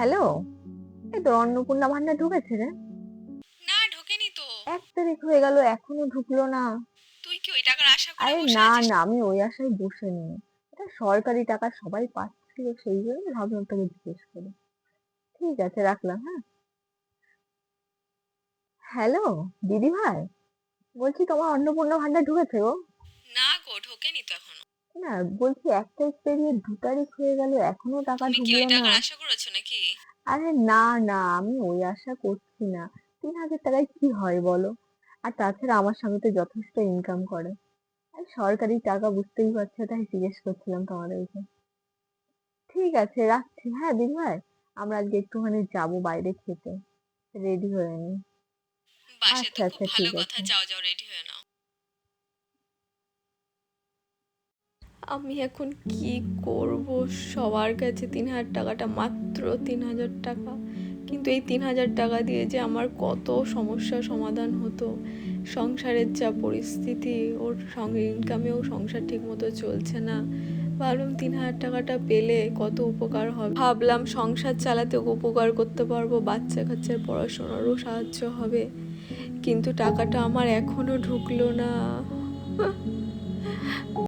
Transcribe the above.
Hello, এই তোর অন্নপূর্ণা ভান্ডার ঢুকেছে রে। না, ঢোকেনি তো। 1 তারিখ হয়ে গেল, এখনো ঢুকলো না। তুই কি ওই টাকার আশা করে আরে বসে না আছিস? না, আমি ওই আশায় বসে নেই। এটা সরকারি টাকা, সবাই পাচ্ছিল, সেই জন্য ভাবলাম তোকে জিজ্ঞেস করি। ঠিক আছে, রাখলাম, হ্যাঁ। হ্যালো, দিদি ভাই, বলছি তোমার অন্নপূর্ণা ভান্ডার ঢুকেছে গো। না গো, ঢোকেনি তো এখনো। না, বলছি 1 তারিখ পেরিয়ে 2 তারিখ হয়ে গেল, এখনো টাকা তুমি কি ওই ঢুকলো না। টাকার আশা করেছো নাকি? আরে না না, আমি ওই আশা করছি না। 3,000 টাকায় কি হয় বলো? আর তাছাড়া আমার স্বামী তো যথেষ্ট ইনকাম করে। আর সরকারি টাকা বুঝতেই পারছো, তাই জিজ্ঞেস করছিলাম তোমাদেরকে। ঠিক আছে, রাখছি, হ্যাঁ দিদিভাই। আমরা আজকে একটুখানি যাবো বাইরে খেতে। রেডি হয়ে নি। বাসে তো আচ্ছা খুব আচ্ছা, ভালো ঠিক কথা, আছে। যাও যাও, রেডি হয়ে নাও। আমি এখন কি করব? সবার কাছে 3,000 টাকাটা মাত্র 3,000 টাকা, কিন্তু এই 3,000 টাকা দিয়ে যে আমার কত সমস্যার সমাধান হতো। সংসারের যা পরিস্থিতি, ওর সঙ্গে ইনকামেও সংসার ঠিক মতো চলছে না। ভাবলাম 3,000 টাকাটা পেলে কত উপকার হবে, ভাবলাম সংসার চালাতেও উপকার করতে পারবো, বাচ্চা কাচ্চার পড়াশোনারও সাহায্য হবে। কিন্তু টাকাটা আমার এখনো ঢুকলো না।